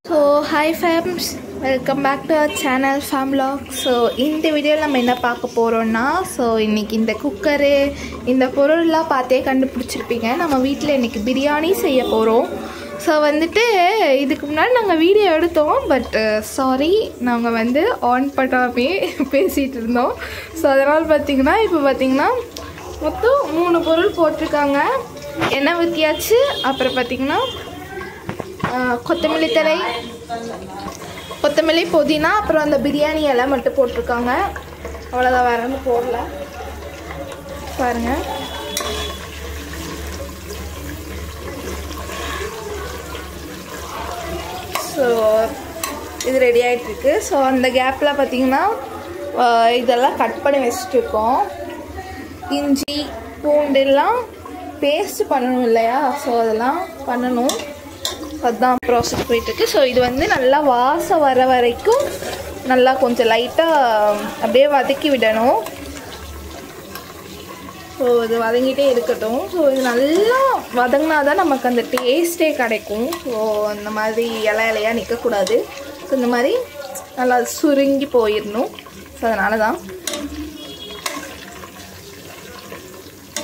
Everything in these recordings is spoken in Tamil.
So hi fams, welcome back to our channel Famvlog. So இந்த வீடியோல நம்ம என்ன பார்க்க போறோம்னா இன்னைக்கு இந்த குக்கர் இந்த பொருள்லாம் பார்த்தே கண்டுபிடிச்சிருப்பீங்க. நம்ம வீட்ல இன்னைக்கு பிரியாணி செய்ய போறோம். ஸோ வந்துட்டு இதுக்கு முன்னாடி நாங்கள் வீடியோ எடுத்தோம், பட் சாரி நாங்கள் வந்து ஆன் பண்ணாமே பேசிகிட்டு இருந்தோம். ஸோ அதனால் பார்த்தீங்கன்னா இப்போ பார்த்தீங்கன்னா மொத்தம் 3 பொருள் போட்டிருக்காங்க. எண்ணெய் ஊற்றியாச்சு. அப்புறம் பார்த்தீங்கன்னா கொத்தமல்லி புதினா அப்புறம் அந்த பிரியாணி எல்லாம் மட்டும் போட்டிருக்காங்க. அவ்வளோதான், வேற ஒன்றும் போடல. பாருங்க, ஸோ இது ரெடி ஆகிட்டுருக்கு. ஸோ அந்த கேப்பில் பார்த்தீங்கன்னா இதெல்லாம் கட் பண்ணி வச்சுட்ருக்கோம். இஞ்சி பூண்டெல்லாம் பேஸ்ட் பண்ணணும் இல்லையா? ஸோ அதெல்லாம் பண்ணணும். அதுதான் ப்ராசஸ் போயிட்டுருக்கு. ஸோ இது வந்து நல்லா வாசம் வர வரைக்கும் நல்லா கொஞ்சம் லைட்டாக அப்படியே வதக்கி விடணும். ஸோ இது வதங்கிட்டே இருக்கட்டும். ஸோ இது நல்லா வதங்கினா தான் நமக்கு அந்த டேஸ்ட்டே கிடைக்கும். ஸோ அந்த மாதிரி இலையாக நிற்கக்கூடாது. ஸோ இந்த மாதிரி நல்லா சுருங்கி போயிடணும். ஸோ அதனால தான்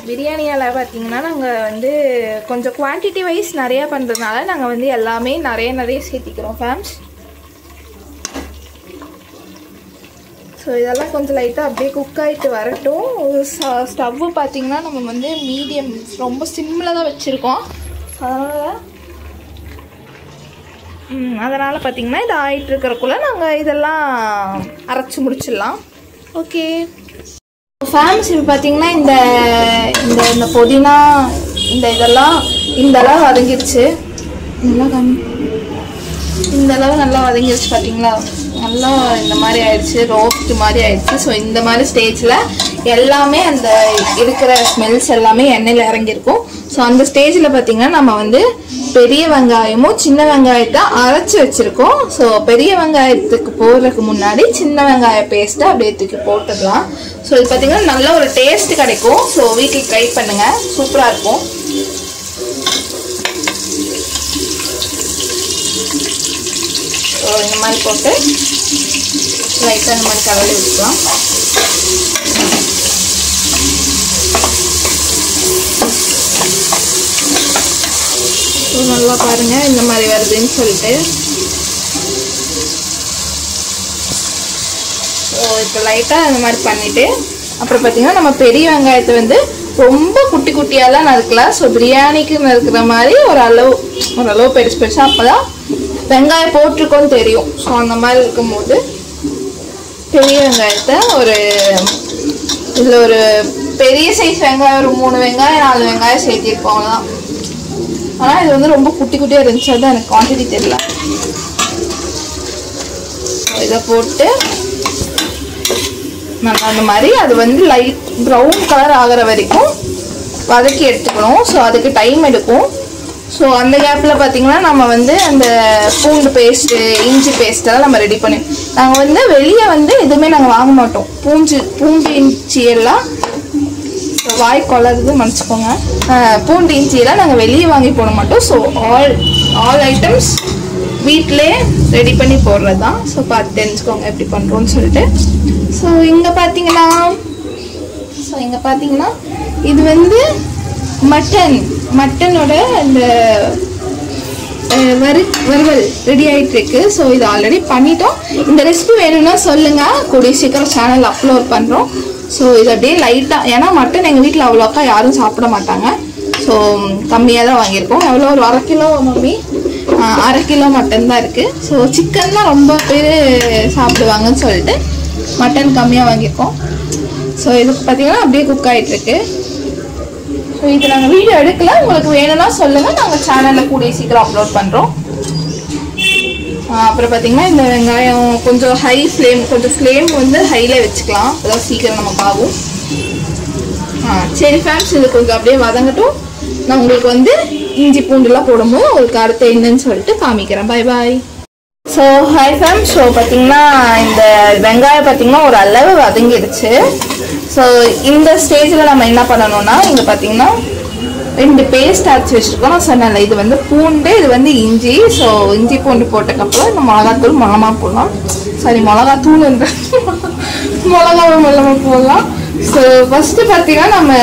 பிரியாணி எல்லாம் பார்த்தீங்கன்னா நாங்கள் வந்து கொஞ்சம் குவான்டிட்டி வைஸ் நிறையா பண்ணுறதுனால நாங்கள் வந்து எல்லாமே நிறைய சேர்த்திக்கிறோம் ஃபேம்ஸ். ஸோ இதெல்லாம் கொஞ்சம் லைட்டாக அப்படியே குக் ஆகிட்டு வரட்டும். ஸ்டவ்வு பார்த்திங்கன்னா நம்ம வந்து மீடியம், ரொம்ப சிம்மில் தான் வச்சுருக்கோம். அதனால் பார்த்திங்கன்னா இது ஆகிட்டு இருக்கிறக்குள்ளே நாங்கள் இதெல்லாம் அரைச்சி முடிச்சிடலாம். ஓகே ஃபேம்ஸ், இப்போ பார்த்தீங்கன்னா இந்த இந்த இந்த புதினா இதெல்லாம் வதங்கிருச்சு. இந்த அளவு நல்லா வதங்கிருச்சு பார்த்தீங்களா? நல்லா இந்த மாதிரி ஆயிடுச்சு, ரோஸ்ட் மாதிரி ஆயிடுச்சு. ஸோ இந்த மாதிரி ஸ்டேஜில் எல்லாமே அந்த இருக்கிற ஸ்மெல்ஸ் எல்லாமே எண்ணெயில் இறங்கியிருக்கும். ஸோ அந்த ஸ்டேஜில் பார்த்தீங்கன்னா நம்ம வந்து பெரிய வெங்காயமும் சின்ன வெங்காயத்தை அரைச்சி வச்சுருக்கோம். ஸோ பெரிய வெங்காயத்துக்கு போடுறதுக்கு முன்னாடி சின்ன வெங்காய பேஸ்ட்டை அப்படியே தூக்கி போட்டுடலாம். ஸோ இது பார்த்தீங்கன்னா நல்ல ஒரு டேஸ்ட் கிடைக்கும். ஸோ வீட்டில் ட்ரை பண்ணுங்கள், சூப்பராக இருக்கும். ஸோ இந்த மாதிரி போட்டு லைட்டாக இந்த மாதிரி கலரி விட்டுக்கலாம். ஸோ நல்லா பாருங்கள் இந்த மாதிரி வருதுன்னு சொல்லிட்டு. ஸோ இப்போ லைட்டாக இந்த மாதிரி பண்ணிவிட்டு அப்புறம் பார்த்திங்கன்னா நம்ம பெரிய வெங்காயத்தை வந்து ரொம்ப குட்டி குட்டியாலாம் நறுக்கல. ஸோ பிரியாணிக்கு நறுக்கிற மாதிரி ஓரளவு பெருசு பெருசாக, அப்போ தான் வெங்காயம் போட்டிருக்கோன்னு தெரியும். ஸோ அந்த மாதிரி இருக்கும்போது பெரிய வெங்காயத்தை இதில் ஒரு பெரிய சைஸ் வெங்காயம் ஒரு 3 வெங்காயம் 4 வெங்காயம் சேர்த்திருப்போம், அவ்வளோதான். ஆனால் இது வந்து ரொம்ப குட்டி குட்டியாக இருந்துச்சு, அதுதான் எனக்கு குவான்டிட்டி தெரியல. இதை போட்டு நல்லா அந்த மாதிரி அது வந்து லைட் ப்ரௌன் கலர் ஆகிற வரைக்கும் வதக்கி எடுத்துக்கணும். ஸோ அதுக்கு டைம் எடுக்கும். ஸோ அந்த கேப்பில் பார்த்தீங்கன்னா நம்ம வந்து அந்த பூண்டு பேஸ்ட்டு இஞ்சி பேஸ்ட்டெல்லாம் நம்ம ரெடி பண்ணி, நாங்கள் வந்து வெளியே வந்து எதுவுமே நாங்கள் வாங்க மாட்டோம். பூண்டு இஞ்சி எல்லாம் வாய் கொள்ளறது மன்னிச்சுக்கோங்க. பூண்டு இஞ்சியெல்லாம் நாங்கள் வெளியே வாங்கி போட மாட்டோம். ஸோ ஆல் ஐட்டம்ஸ் வீட்டிலே ரெடி பண்ணி போடுறது தான். ஸோ பார்த்து தெரிஞ்சுக்கோங்க எப்படி பண்ணுறோன்னு சொல்லிட்டு. ஸோ இங்கே பார்த்தீங்கன்னா இது வந்து மட்டனோட இந்த வறுவல் ரெடி ஆகிட்டு இருக்கு. ஸோ இது ஆல்ரெடி பண்ணிட்டோம். இந்த ரெசிபி வேணும்னா சொல்லுங்கள், கூடிய சீக்கிரம் சேனல் அப்லோட் பண்ணுறோம். ஸோ இது அப்படியே லைட்டாக, ஏன்னா மட்டன் எங்கள் வீட்டில் அவ்வளோக்கா யாரும் சாப்பிட மாட்டாங்க. ஸோ கம்மியாக தான் வாங்கியிருக்கோம். எவ்வளோ ஒரு 1/2 கிலோ மம்மி, 1/2 கிலோ மட்டன் தான் இருக்குது. ஸோ சிக்கன் தான் ரொம்ப பேர் சாப்பிடுவாங்கன்னு சொல்லிட்டு மட்டன் கம்மியாக வாங்கியிருக்கோம். ஸோ இதுக்கு பார்த்தீங்கன்னா அப்படியே குக் ஆகிட்டுருக்கு. ஸோ இது நாங்கள் வீடியோ எடுக்கல, உங்களுக்கு வேணும்னா சொல்லுங்கள், நாங்கள் சேனலில் கூடிய சீக்கிரம் அப்லோட் பண்ணுறோம். அப்புறம் பார்த்தீங்கன்னா இந்த வெங்காயம் கொஞ்சம் ஃப்ளேம் வந்து ஹையில் வச்சுக்கலாம், அதான் சீக்கிரம் நமக்கு ஆகும். சரி ஃபேம்ஸ், இது கொஞ்சம் அப்படியே வதங்கட்டும். நான் உங்களுக்கு வந்து இஞ்சி பூண்டுலாம் போடும்போது உங்களுக்கு அடுத்து என்னன்னு சொல்லிட்டு காமிக்கிறேன். பாய் பாய். ஸோ ஹாய் ஃபேம்ஸ், ஸோ பார்த்தீங்கன்னா இந்த வெங்காயம் பார்த்தீங்கன்னா ஒரு அளவு வதங்கிடுச்சு. ஸோ இந்த ஸ்டேஜில் நம்ம என்ன பண்ணணும்னா, இங்கே பார்த்தீங்கன்னா 2 பேஸ்ட் அரைச்சி வச்சுருக்கோம். நான் சொன்னேன்ல இது வந்து பூண்டு, இது வந்து இஞ்சி. ஸோ இஞ்சி பூண்டு போட்டதுக்கப்புறம் இந்த மிளகாத்தூள் மொளமா போடலாம். சாரி மிளகாத்தூள் மிளகா போடலாம். ஸோ ஃபஸ்ட்டு பார்த்தீங்கன்னா நம்ம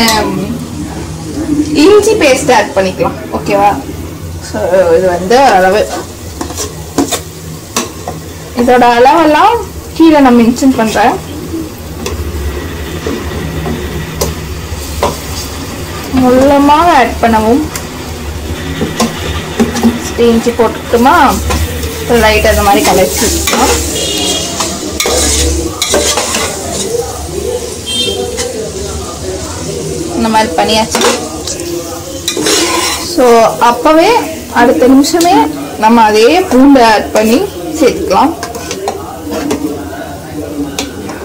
இஞ்சி பேஸ்ட் ஆட் பண்ணிக்கலாம். ஓகேவா? ஸோ இது வந்து அளவு, இதோட அளவெல்லாம் கீழே நான் மென்ஷன் பண்ணுறேன். முள்ளமாக ஆட் பண்ணவும். இஞ்சி போட்டுக்கிட்டோமா, லைட் அந்த மாதிரி கலச்சி வச்சுக்கலாம். இந்த மாதிரி பண்ணியாச்சு. ஸோ அப்போவே அடுத்த நிமிஷமே நம்ம அதே பூண்டு ஆட் பண்ணி சேர்த்துக்கலாம்.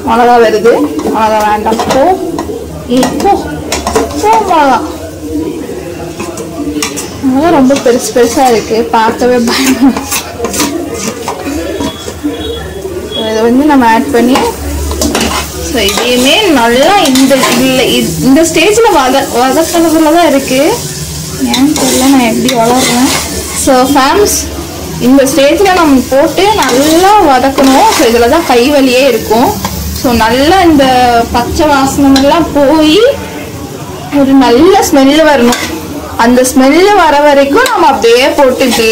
மிளகா வருது, மிளகா வேண்டாம். இப்போ மிளகா ரொம்ப பெருசு பெருசா இருக்கு, பார்க்கவே பயமா. இதை வந்து நம்ம ஆட் பண்ணி ஸோ இதையுமே நல்லா இந்த ஸ்டேஜில் வதக்கிறதுல தான் இருக்கு. ஏன்னு தெரியல, நான் எப்படி வளர்றேன். ஸோ ஃபேம்ஸ், இந்த ஸ்டேஜில் நம்ம போட்டு நல்லா வதக்கணும். ஸோ இதில் தான் கை வலியே இருக்கும். ஸோ நல்லா இந்த பச்சை வாசனமெல்லாம் போய் ஒரு நல்ல ஸ்மெல்லு வரணும். அந்த ஸ்மெல்லு வர வரைக்கும் நம்ம அப்படியே போட்டுட்டே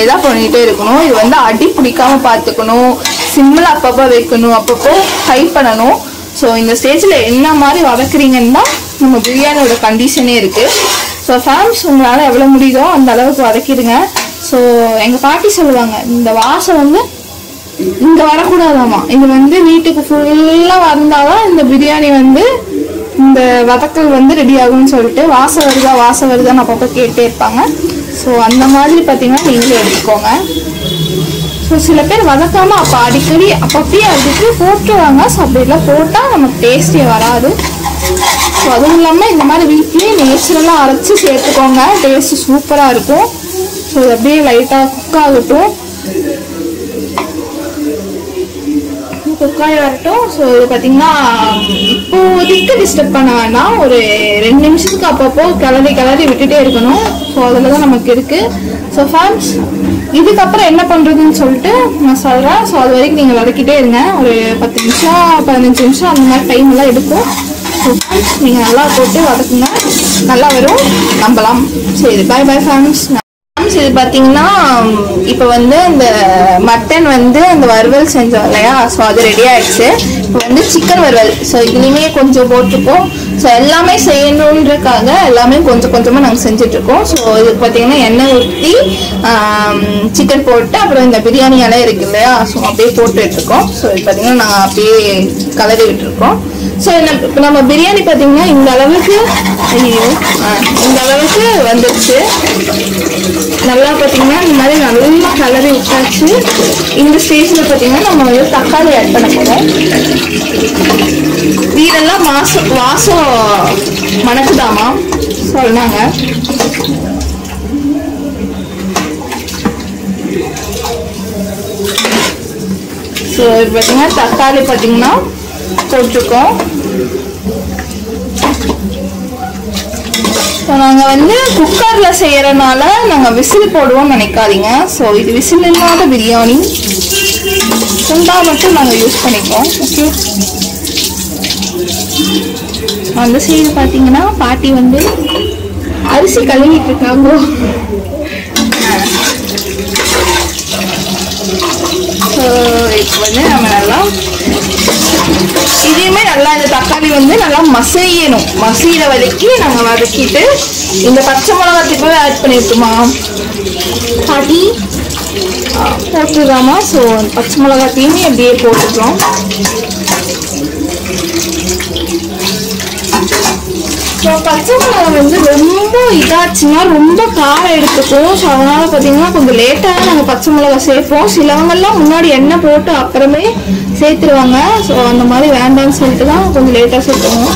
தான் பண்ணிகிட்டே இருக்கணும். இது வந்து அடி பிடிக்காம பார்த்துக்கணும். சிம்மில் அப்பப்போ வைக்கணும், அப்பப்போ ஹை பண்ணணும். ஸோ இந்த ஸ்டேஜில் என்ன மாதிரி வதக்குறீங்கன்னா நம்ம பிரியாணியோட கண்டிஷனே இருக்குது. ஸோ ஃபேம்ஸ், உங்களால் எவ்வளோ முடியுதோ அந்த அளவுக்கு வதக்கிடுங்க. ஸோ எங்கள் பாட்டி சொல்லுவாங்க, இந்த வாசம் வந்து இங்கே வரக்கூடாதாமா, இது வந்து வீட்டுக்கு ஃபுல்லாக வந்தாதான் இந்த பிரியாணி வந்து இந்த வதக்கல் வந்து ரெடி ஆகும்னு சொல்லிட்டு வாசம் வருதான்னு அப்பப்போ கேட்டே இருப்பாங்க. ஸோ அந்த மாதிரி பார்த்தீங்கன்னா நீங்களே எடுத்துக்கோங்க. ஸோ சில பேர் வதக்காமல் அப்போ அடிக்கடி அப்பப்பயே அதுக்கு போட்டுருவாங்க. ஸோ அப்படிலாம் போட்டால் நமக்கு டேஸ்டே வராது. ஸோ அதுவும் இல்லாமல் இந்த மாதிரி வீட்லேயே நேச்சுரலாக அரைச்சி சேர்த்துக்கோங்க, டேஸ்ட்டு சூப்பராக இருக்கும். ஸோ இது அப்படியே லைட்டாக குக் ஆகட்டும், குக்காய் வரட்டும். ஸோ இது பார்த்தீங்கன்னா இப்போதைக்கு டிஸ்டர்ப் பண்ண வேண்டாம், ஒரு 2 நிமிஷத்துக்கு அப்பப்போ கிளறி விட்டுட்டே இருக்கணும். ஸோ அதில் தான் நமக்கு இருக்குது. ஸோ ஃபேம்ஸ், இதுக்கப்புறம் என்ன பண்ணுறதுன்னு சொல்லிட்டு நான் சொல்கிறேன். ஸோ அது வரைக்கும் நீங்கள் வதக்கிட்டே இருங்க. ஒரு 10 நிமிஷம் 15 நிமிஷம் அந்த மாதிரி டைம் எல்லாம் எடுக்கும். ஸோ ஃபேம்ஸ், நீங்கள் நல்லா போட்டு வதக்குங்க, நல்லா வரும், நம்பலாம். சரி, பாய் பாய் ஃபேம்ஸ். இது பார்த்தீங்கன்னா இப்போ வந்து இந்த மட்டன் வந்து அந்த வறுவல் செஞ்சோம் இல்லையா, ஸோ அது ரெடி ஆயிடுச்சு. இப்போ வந்து சிக்கன் வறுவல். ஸோ இதுலேயுமே கொஞ்சம் போட்டிருக்கோம். ஸோ எல்லாமே செய்யணுன்றக்காக எல்லாமே கொஞ்சம் கொஞ்சமாக நாங்கள் செஞ்சிட்ருக்கோம். ஸோ இதுக்கு பார்த்தீங்கன்னா எண்ணெய் ஊற்றி சிக்கன் போட்டு அப்புறம் இந்த பிரியாணி இலை இருக்கு இல்லையா, ஸோ அப்படியே போட்டுட்ருக்கோம். ஸோ இது பார்த்தீங்கன்னா நாங்கள் அப்படியே கலரி விட்டுருக்கோம். ஸோ இப்போ நம்ம பிரியாணி பார்த்தீங்கன்னா இந்த அளவுக்கு இந்த அளவுக்கு வந்துடுச்சு. நல்லா பார்த்தீங்கன்னா இந்த மாதிரி நல்லா கலரி விட்டாச்சு. இந்த ஸ்டேஜில் பார்த்தீங்கன்னா நம்ம வந்து தக்காளி ஆட் பண்ண போகிறோம். இதெல்லாம் வாசம் மணக்குதாமா சொன்னாங்க. ஸோ இப்போ பார்த்தீங்கன்னா தக்காளி பார்த்தீங்கன்னா போட்டிருக்கோம். ஸோ நாங்கள் வந்து குக்கரில் செய்கிறனால நாங்கள் விசில் போடுவோம்னு நினைக்காதீங்க. ஸோ இது விசில் இல்லாத பிரியாணி, குண்டா மட்டும் நாங்கள் யூஸ் பண்ணிக்குவோம். ஓகே, அந்த சைடு பார்த்தீங்கன்னா பாட்டி வந்து அரிசி கழுவிட்டு இருக்காங்க. ஸோ இப்போ வந்து நம்ம நல்லா இதையுமே நல்லா இந்த தக்காளி வந்து நல்லா மசியணும். மசிகிற வரைக்கும் நாங்கள் வதக்கிட்டு இந்த பச்சை மிளகாய் இப்போவே ஆட் பண்ணிட்டுமா பாட்டி போட்டுருக்காமா. ஸோ பச்சை மிளகாத்தையுமே அப்படியே போட்டுக்கலாம். ஸோ பச்சை மிளகாய் வந்து ரொம்ப இதாச்சுன்னா ரொம்ப காரம் எடுத்துக்கும். ஸோ அதனால பார்த்தீங்கன்னா கொஞ்சம் லேட்டாக நாங்கள் பச்சை மிளகாய் சேர்ப்போம். சிலவங்கெல்லாம் முன்னாடி எண்ணெய் போட்டு அப்புறமே சேர்த்துருவாங்க. ஸோ அந்த மாதிரி வேண்டாம்னு சொல்லிட்டு தான் கொஞ்சம் லேட்டாக சேர்த்துவோம்.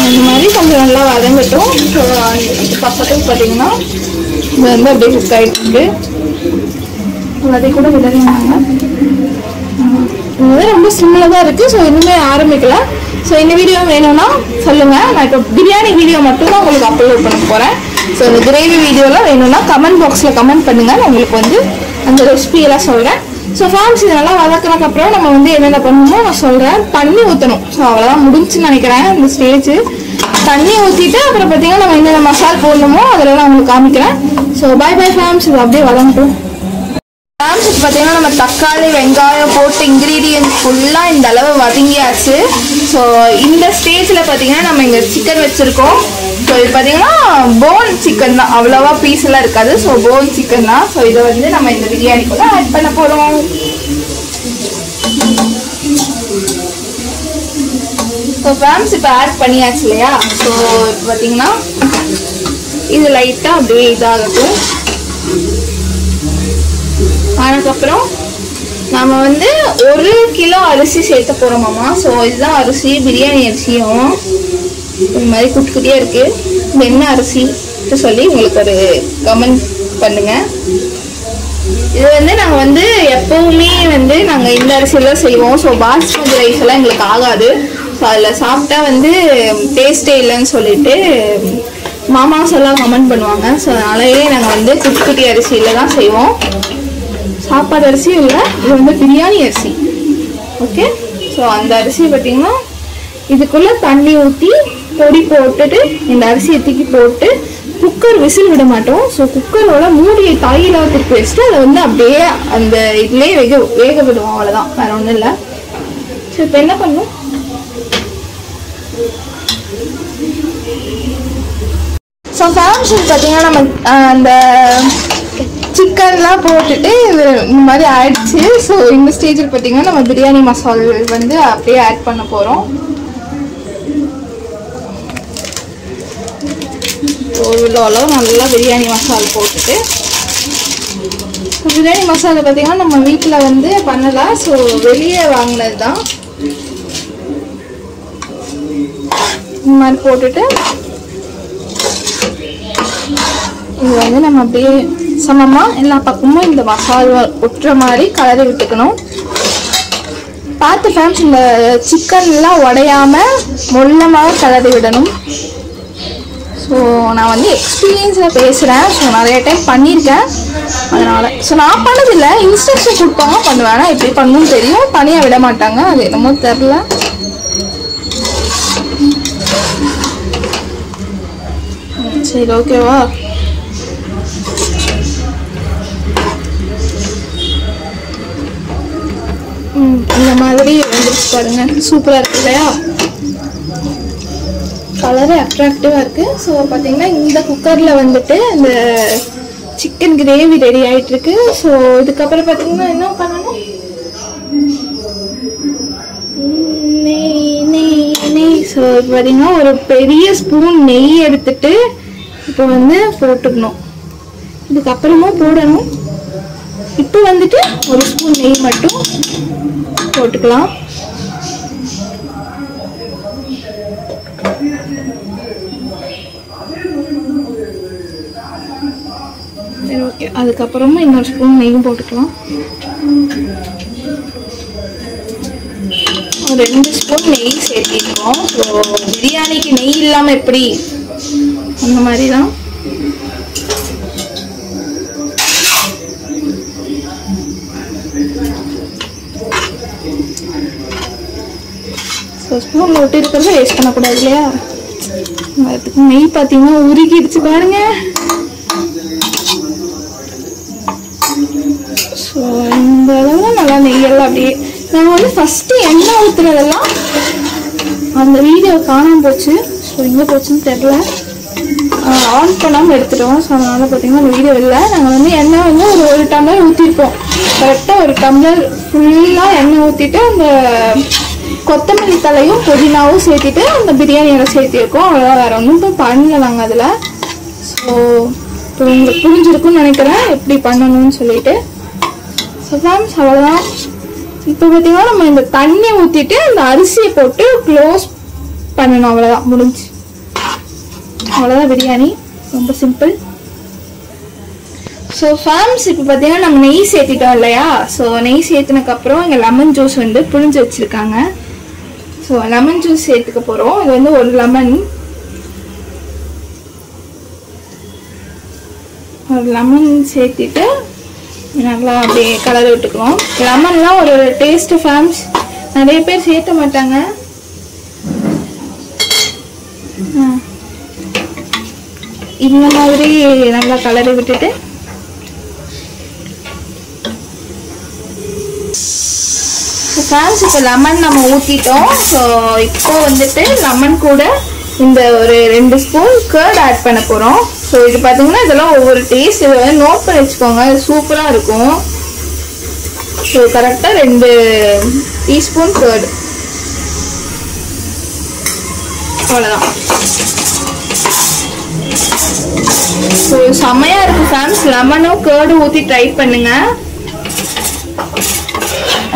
இந்த மாதிரி கொஞ்சம் நல்லா வதங்கட்டும். ஸோ இது பக்கத்துக்கு பார்த்தீங்கன்னா இது வந்து அப்படியே குக் ஆகிட்டு இருக்கு. அதை கூட விளையாடுவாங்க. இது ரொம்ப சிம்மில் தான் இருக்குது. ஸோ இன்னுமே ஆரம்பிக்கல. ஸோ இந்த வீடியோ வேணும்னா சொல்லுங்கள். நான் இப்போ பிரியாணி வீடியோ மட்டும் தான் உங்களுக்கு அப்லோட் பண்ண போகிறேன். ஸோ இந்த கிரேவி வீடியோலாம் வேணும்னா கமெண்ட் பாக்ஸில் கமெண்ட் பண்ணுங்கள். நான் உங்களுக்கு வந்து அந்த ரெசிபியெல்லாம் சொல்கிறேன். ஸோ ஃப்ரெண்ட்ஸ் இதெல்லாம் வதக்கினதுக்கப்புறம் நம்ம வந்து என்னென்ன பண்ணணுமோ நான் சொல்கிறேன். தண்ணி ஊற்றணும். ஸோ அவ்வளோதான் முடிஞ்சுன்னு நினைக்கிறேன் இந்த ஸ்டேஜ். தண்ணி ஊற்றிட்டு அப்புறம் பார்த்தீங்கன்னா நம்ம என்னென்ன மசாலா போடணுமோ அதில் நான் உங்களுக்கு காமிக்கிறேன். So bye friends. இது அப்படியே வதங்கட்டும். ஃப்ரெண்ட்ஸ் இப்போ பார்த்தீங்கன்னா நம்ம தக்காளி வெங்காயம் போட்டு இன்க்ரீடியன்ட் ஃபுல்லாக இந்த அளவு வதங்கியாச்சு. ஸோ இந்த ஸ்டேஜில் பார்த்தீங்கன்னா நம்ம இங்கே சிக்கன் வச்சுருக்கோம். ஸோ இது பார்த்தீங்கன்னா போன் சிக்கன் தான், அவ்வளோவா பீஸ் எல்லாம் இருக்காது. ஸோ போன் சிக்கன் தான். ஸோ இதை வந்து நம்ம இந்த பிரியாணிக்குள்ள ஆட் பண்ண போகிறோம். ஸோ ஃப்ரெண்ட்ஸ் இப்போ ஆட் பண்ணியாச்சு இல்லையா. ஸோ இப்போ பார்த்தீங்கன்னா இது லைட்டாக அப்படியே இதாகட்டும். அதுக்கப்புறம் நம்ம வந்து 1 கிலோ அரிசி சேர்த்த போகிறோமாம்மா. ஸோ இதுதான் அரிசி, பிரியாணி அரிசியும் இந்த மாதிரி குட்டி குட்டியாக இருக்குது. இது என்ன அரிசி சொல்லி உங்களுக்கு ஒரு கமெண்ட் பண்ணுங்கள். இது வந்து நாங்கள் வந்து எப்போவுமே வந்து நாங்கள் இந்த அரிசியெல்லாம் செய்வோம். ஸோ பாஸ்மதி ரைஸ் எல்லாம் எங்களுக்கு ஆகாது. ஸோ அதில் சாப்பிட்டா வந்து டேஸ்ட்டே இல்லைன்னு சொல்லிட்டு மாமாஸ் எல்லாம் கமெண்ட் பண்ணுவாங்க. ஸோ அதனாலேயே நாங்கள் வந்து குட்டி குட்டி அரிசியில் தான் செய்வோம். சாப்பாடு அரிசியும் இல்லை, இது வந்து பிரியாணி அரிசி. ஓகே. ஸோ அந்த அரிசி பார்த்தீங்கன்னா இதுக்குள்ளே தண்ணி ஊற்றி பொடி போட்டுட்டு இந்த அரிசியை தூக்கி போட்டு குக்கர் விசில் விட மாட்டோம். ஸோ குக்கரோட மூடியை தாயிலாக திருப்பி வச்சுட்டு அதை வந்து அப்படியே அந்த இதுலேயே வேக விடுவோம். அவ்வளோதான், வேற ஒன்றும் இல்லை. ஸோ இப்போ என்ன பண்ணும், ஸோ ஃபேமிலி பார்த்தீங்கன்னா நம்ம அந்த சிக்கன்லாம் போட்டுட்டு இது இந்த மாதிரி ஆயிடுச்சு. ஸோ இந்த ஸ்டேஜில் பார்த்தீங்கன்னா நம்ம பிரியாணி மசாலா வந்து அப்படியே ஆட் பண்ண போகிறோம். இவ்வளோ அளவு நல்லா பிரியாணி மசாலா போட்டுட்டு, பிரியாணி மசாலா பார்த்தீங்கன்னா நம்ம வீட்டில் வந்து பண்ணலாம். ஸோ வெளியே வாங்கினது தான். இந்த மாதிரி போட்டுட்டு இது வந்து நம்ம அப்படியே சமமாக எல்லா பக்கமும் இந்த மசாலா ஒட்டுற மாதிரி கலரி விட்டுக்கணும். பார்த்து ஃப்ரெண்ட்ஸ், இந்த சிக்கன்லாம் உடையாமல் மொல்லமாக கலரி விடணும். ஸோ நான் வந்து எக்ஸ்பீரியன்ஸில் பேசுகிறேன். ஸோ நிறைய டைம் பண்ணியிருக்கேன். அதனால் ஸோ நான் பண்ணதில்லை, இன்ஸ்ட்ரக்ஷன் கொடுப்பாங்க பண்ணுவேன். ஆனால் எப்படி பண்ணணும்னு தெரியும், தனியாக விட மாட்டாங்க. அது என்னமோ தெரில. சரி, ஓகேவா. இந்த மாதிரி வந்துருச்சு பாருங்க, சூப்பராக இருக்கு இல்லையா. கலரு அட்ராக்டிவாக இருக்குது. ஸோ பார்த்தீங்கன்னா இந்த குக்கரில் வந்துட்டு இந்த சிக்கன் கிரேவி ரெடி ஆகிட்டுருக்கு. ஸோ இதுக்கப்புறம் பார்த்தீங்கன்னா என்ன பண்ணணும், நெய். ஸோ இப்போ பார்த்தீங்கன்னா ஒரு பெரிய ஸ்பூன் நெய் எடுத்துட்டு இப்போ வந்து போட்டுக்கணும். இதுக்கப்புறமும் போடணும். இப்போ வந்துட்டு ஒரு ஸ்பூன் நெய் மட்டும் போட்டுக்கலாம். சரி, ஓகே. அதுக்கப்புறமா இன்னொரு ஸ்பூன் நெய்யும் போட்டுக்கலாம். ஒரு 2 ஸ்பூன் நெய் சேர்த்திருக்கோம். ஸோ பிரியாணிக்கு நெய் இல்லாமல் எப்படி, அந்த மாதிரி தான். ஸோ ஸ்பூன் ஒட்டி இருக்கிறத வேஸ்ட் பண்ணக்கூடாது இல்லையா. அதுக்கு நெய் பார்த்தீங்கன்னா உருகிடுச்சு பாருங்க. ஸோ இந்த அளவு நல்லா நெய்யெல்லாம் அப்படியே நான் வந்து ஃபஸ்ட்டு எண்ணெய் ஊற்றுறதெல்லாம் அந்த வீடியோ காணாமல் போச்சு. ஸோ எங்கே போச்சுன்னு தெரில, ஆன் பண்ணாமல் எடுத்துட்டோம். ஸோ அதனால் பார்த்தீங்கன்னா அந்த வீடியோ இல்லை. நாங்கள் வந்து எண்ணெய் வந்து ஒரு டம்ளர் ஊற்றிருப்போம். கரெக்டாக ஒரு டம்ளர் ஃபுல்லாக எண்ணெய் ஊற்றிட்டு அந்த கொத்தமல்லி தலையும் புதினாவும் சேர்த்திட்டு அந்த பிரியாணியோட சேர்த்திருக்கோம். அவ்வளோதான், வேறு ஒன்றும் இப்போ பண்ணல நாங்கள் அதில். ஸோ இப்போ உங்களுக்கு புரிஞ்சிருக்குன்னு நினைக்கிறேன் எப்படி பண்ணணும்னு சொல்லிட்டு. ஸோ ஃப்ரெண்ட்ஸ் அவ்வளோதான். இப்போ பார்த்தீங்கன்னா நம்ம இந்த தண்ணி ஊற்றிட்டு அந்த அரிசியை போட்டு க்ளோஸ் பண்ணணும். அவ்வளோதான், முடிஞ்சு. அவ்வளோதான் பிரியாணி, ரொம்ப சிம்பிள். ஸோ ஃப்ரெண்ட்ஸ் இப்போ பார்த்தீங்கன்னா நம்ம நெய் சேர்த்திட்டோம் இல்லையா. ஸோ நெய் சேர்த்தினதுக்கப்புறம் இங்கே லெமன் ஜூஸ் வந்து புழிஞ்சு வச்சுருக்காங்க. ஸோ லெமன் ஜூஸ் சேர்த்துக்க போகிறோம். இது வந்து ஒரு லெமன் சேர்த்துட்டு நல்லா அப்படியே கலர் விட்டுக்கிறோம். லெமன்லாம் ஒரு டேஸ்ட்டு ஃபேம்ஸ், நிறைய பேர் சேர்த்த மாட்டாங்க. இந்த மாதிரி நல்லா கலரை விட்டுட்டு ஃபேன்ஸ் இப்போ லெமன் நம்ம ஊற்றிட்டோம். ஸோ இப்போ வந்துட்டு லெமன் கூட இந்த ஒரு 2 ஸ்பூன் கர்ட் ஆட் பண்ண போகிறோம். ஸோ இது பார்த்தீங்கன்னா இதெல்லாம் ஒவ்வொரு டேஸ்ட், இதை வந்து நோட் பண்ணி வச்சுக்கோங்க, இது சூப்பராக இருக்கும். ஸோ கரெக்டாக 2 டீஸ்பூன் கர்டு, அவ்வளோதான். ஸோ செம்மையாக இருக்குது ஃபேன்ஸ். லெமனும் கர்டு ஊற்றி ட்ரை பண்ணுங்க.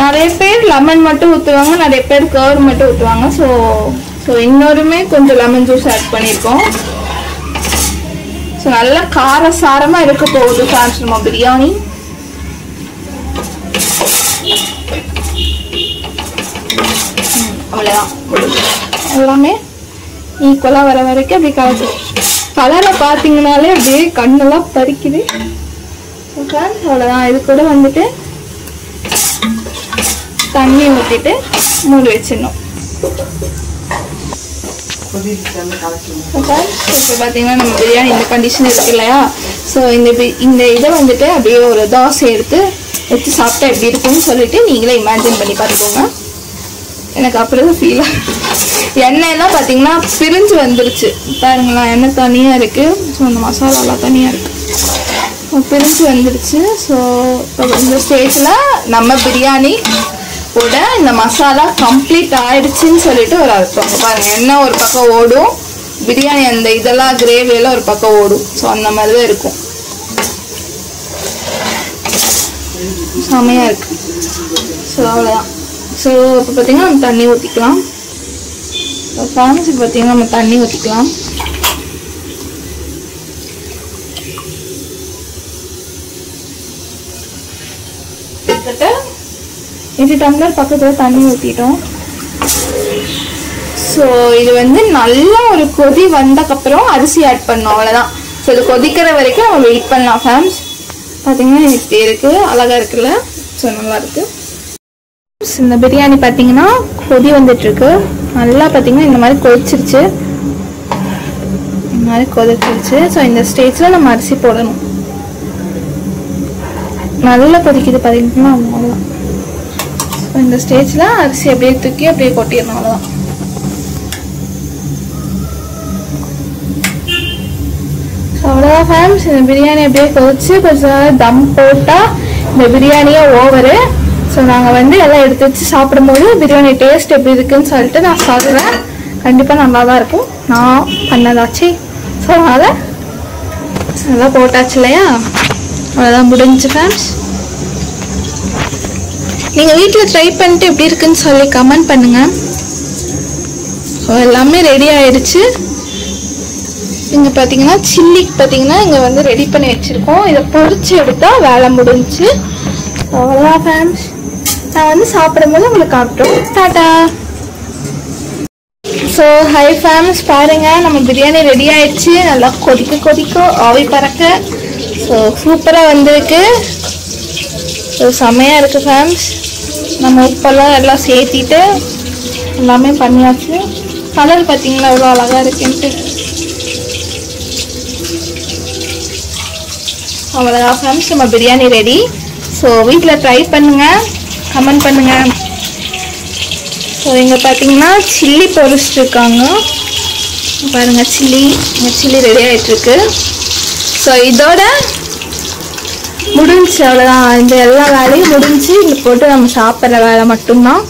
நிறைய பேர் லெமன் மட்டும் ஊற்றுவாங்க, நிறைய பேர் கர்ட் மட்டும் ஊற்றுவாங்க. ஸோ இன்னொருமே கொஞ்சம் லெமன் ஜூஸ் ஆட் பண்ணியிருக்கோம். ஸோ நல்லா காரசாரமாக இருக்க போகுது ஃபேன்ஸ் நம்ம பிரியாணி. அவ்வளோதான், எல்லாமே ஈக்குவலாக வர வரைக்கும் அப்படி கலக்கு. கலரை பார்த்தீங்கன்னாலே அப்படியே கண்ணெல்லாம் பறிக்குது. ஃபேன்ஸ் அவ்வளோதான். இது கூட வந்துட்டு தண்ணி ஊற்றிட்டு மூடி வச்சிடணும். இப்போ பார்த்தீங்கன்னா நம்ம பிரியாணி இந்த கண்டிஷன் இருக்கு இல்லையா? ஸோ இந்த இதை வந்துட்டு அப்படியே ஒரு தோசை எடுத்து வச்சு சாப்பிட்டா எப்படி இருக்கும்னு சொல்லிட்டு நீங்களே இமேஜின் பண்ணி பார்த்துக்கோங்க. எனக்கு அப்புறம் ஃபீல் எண்ணெயெல்லாம் பார்த்தீங்கன்னா பிரிஞ்சு வந்துருச்சு பாருங்களா, எண்ணெய் தனியாக இருக்குது. ஸோ அந்த மசாலாலாம் தனியாக இருக்குது, பிரிஞ்சு வந்துருச்சு. ஸோ இப்போ இந்த ஸ்டேஜில் நம்ம பிரியாணி கூட இந்த மசாலா கம்ப்ளீட் ஆயிடுச்சுன்னு சொல்லிட்டு ஒரு அர்த்தம். பாருங்க, எண்ணெய் ஒரு பக்கம் ஓடும், பிரியாணி அந்த இதெல்லாம் கிரேவியெல்லாம் ஒரு பக்கம் ஓடும். ஸோ அந்த மாதிரி தான் இருக்கும், செமையாக இருக்கு. ஸோ அவ்வளோதான். ஸோ இப்போ பார்த்தீங்கன்னா நம்ம தண்ணி ஊற்றிக்கலாம். ஃபேன்ஸுக்கு பார்த்தீங்கன்னா நம்ம தண்ணி ஊற்றிக்கலாம். இது டம்ளர் பக்கத்தில் தண்ணி ஊற்றிட்டோம். ஸோ இது வந்து நல்ல ஒரு கொதி வந்தக்கப்புறம் அரிசி ஆட் பண்ணோம், அவ்வளோதான். ஸோ இது கொதிக்கிற வரைக்கும் நம்ம வெயிட் பண்ணலாம் ஃபேம்ஸ். பார்த்தீங்கன்னா இப்படி இருக்குது, அழகாக இருக்குல்ல? ஸோ நல்லாயிருக்கு. இந்த பிரியாணி பார்த்தீங்கன்னா கொதி வந்துட்டுருக்கு. நல்லா பார்த்தீங்கன்னா இந்த மாதிரி கொதிச்சிருச்சு, இந்த மாதிரி கொதிச்சிருச்சு. ஸோ இந்த ஸ்டேஜில் நம்ம அரிசி போடணும். நல்லா கொதிக்குது பார்த்தீங்கன்னா, அவ்வளோதான். இந்த ஸ்டேஜில் அரிசி அப்படியே தூக்கி அப்படியே கொட்டிடணும், அவ்வளோதான். அவ்வளோதான் ஃபேம்ஸ். இந்த பிரியாணி அப்படியே கொதிச்சு கொஞ்சம் தம் போட்டால் இந்த பிரியாணியே ஓவரு. ஸோ நாங்கள் வந்து எல்லாம் எடுத்து வச்சு சாப்பிடும்போது பிரியாணி டேஸ்ட் எப்படி இருக்குன்னு சொல்லிட்டு நான் சொல்கிறேன். கண்டிப்பாக நல்லா தான் இருக்கும், நான் பண்ணதாச்சு. ஸோ அதனால் நல்லா போட்டாச்சு இல்லையா? அவ்வளோதான், முடிஞ்சு ஃபேம்ஸ். நீங்கள் வீட்டில் ட்ரை பண்ணிட்டு எப்படி இருக்குன்னு சொல்லி கமெண்ட் பண்ணுங்கள். ஸோ எல்லாமே ரெடி ஆயிடுச்சு. இங்கே பார்த்தீங்கன்னா சில்லிக்கு பார்த்தீங்கன்னா இங்கே வந்து ரெடி பண்ணி வச்சுருக்கோம். இதை பொரிச்சு எடுத்தால் வேலை முடிஞ்சு. அவ்வளோதான் ஃபேம்ஸ். நான் வந்து சாப்பிடும்போது உங்களுக்கு காட்டுறோம். டாட்டா. ஸோ ஹை ஃபேம்ஸ், பாருங்கள் நம்ம பிரியாணி ரெடி ஆயிடுச்சு. நல்லா கொதிக்க ஆவி பறக்க. ஸோ சூப்பராக வந்திருக்கு. ஸோ செம்மையாக இருக்குது ஃபேம்ஸ். நம்ம உப்பெல்லாம் எல்லாம் சேர்த்திட்டு எல்லாமே பண்ணியாச்சு. கலர் பார்த்தீங்களா எவ்வளோ அழகாக இருக்குன்ட்டு. அவ்வளோதான் ஃப்ரெண்ட்ஸ், நம்ம பிரியாணி ரெடி. ஸோ வீட்டில் ட்ரை பண்ணுங்கள், கமெண்ட் பண்ணுங்கள். ஸோ இங்கே பார்த்தீங்கன்னா சில்லி பொரிச்சிட்ருக்காங்க பாருங்கள். சில்லி ரெடி ஆகிட்டுருக்கு. ஸோ இதோட முடிஞ்சு, அவ்வளோதான். இந்த எல்லா வேலையும் முடிஞ்சு இங்கே போட்டு நம்ம சாப்பிட்ற வேலை மட்டும்தான்.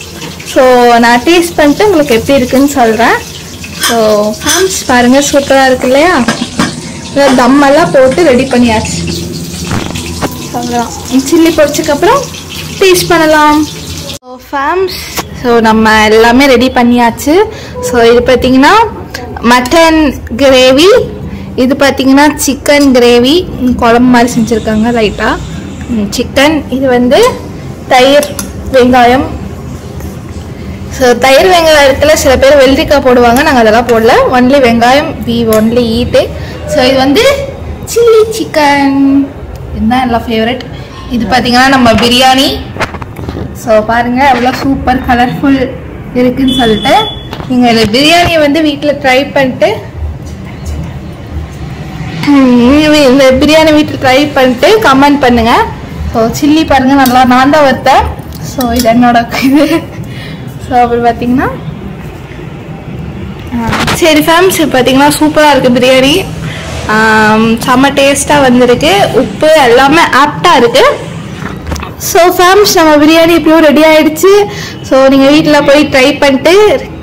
ஸோ நான் டேஸ்ட் பண்ணிட்டு உங்களுக்கு எப்படி இருக்குன்னு சொல்கிறேன். ஸோ ஃபேன்ஸ் பாருங்கள், சூப்பராக இருக்கு இல்லையா? தம்மெல்லாம் போட்டு ரெடி பண்ணியாச்சு. அவ்வளோதான், சில்லி பொரிச்சதுக்கப்புறம் டேஸ்ட் பண்ணலாம். ஸோ ஃபேன்ஸ், ஸோ நம்ம எல்லாமே ரெடி பண்ணியாச்சு. ஸோ இது பார்த்தீங்கன்னா மட்டன் கிரேவி, இது பார்த்தீங்கன்னா சிக்கன் கிரேவி, குழம்பு மாதிரி செஞ்சுருக்காங்க லைட்டாக சிக்கன். இது வந்து தயிர், வெங்காயம், ஸோ தயிர் வெங்காயத்தில் சில பேர் வெள்ளரிக்காய் போடுவாங்க, நாங்கள் அதெல்லாம் போடல. ஒன்லி வெங்காயம், வி ஒன்லி ஈட்டு. ஸோ இது வந்து சில்லி சிக்கன், இதுதான் எல்லாம் ஃபேவரட். இது பார்த்தீங்கன்னா நம்ம பிரியாணி. ஸோ பாருங்கள் எவ்வளோ சூப்பர் கலர்ஃபுல் இருக்குன்னு சொல்லிட்டு, நீங்கள் இந்த பிரியாணியை வந்து வீட்டில் ட்ரை பண்ணிட்டு இந்த பிரியாணி வீட்டில் ட்ரை பண்ணிட்டு கமெண்ட் பண்ணுங்கள். ஸோ சில்லி பாருங்கள் நல்லா நான் தான் வைத்தேன். ஸோ இது என்னோட இது. ஸோ அப்படி பார்த்தீங்கன்னா சரி ஃபேம்ஸ், பார்த்தீங்கன்னா சூப்பராக இருக்குது பிரியாணி. செம்ம டேஸ்ட்டாக வந்திருக்கு, உப்பு எல்லாமே ஆப்டாக இருக்குது. ஸோ ஃபேம்ஸ் நம்ம பிரியாணி இப்பயும் ரெடி ஆகிடுச்சு. ஸோ நீங்கள் வீட்டில் போய் ட்ரை பண்ணிட்டு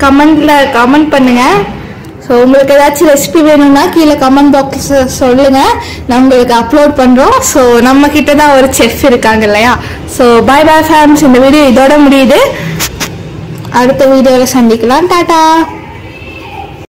கமெண்ட் பண்ணுங்கள். ஸோ உங்களுக்கு ஏதாச்சும் ரெசிபி வேணும்னா கீழே கமெண்ட் பாக்ஸ் சொல்லுங்கள், நான் உங்களுக்கு அப்லோட் பண்ணுறோம். ஸோ நம்ம கிட்ட தான் ஒரு செஃப் இருக்காங்க இல்லையா. ஸோ பை ஃபேம்ஸ், இந்த வீடியோ இதோட முடியுது. அடுத்த வீடியோவில் சந்திக்கலாம். டாடா.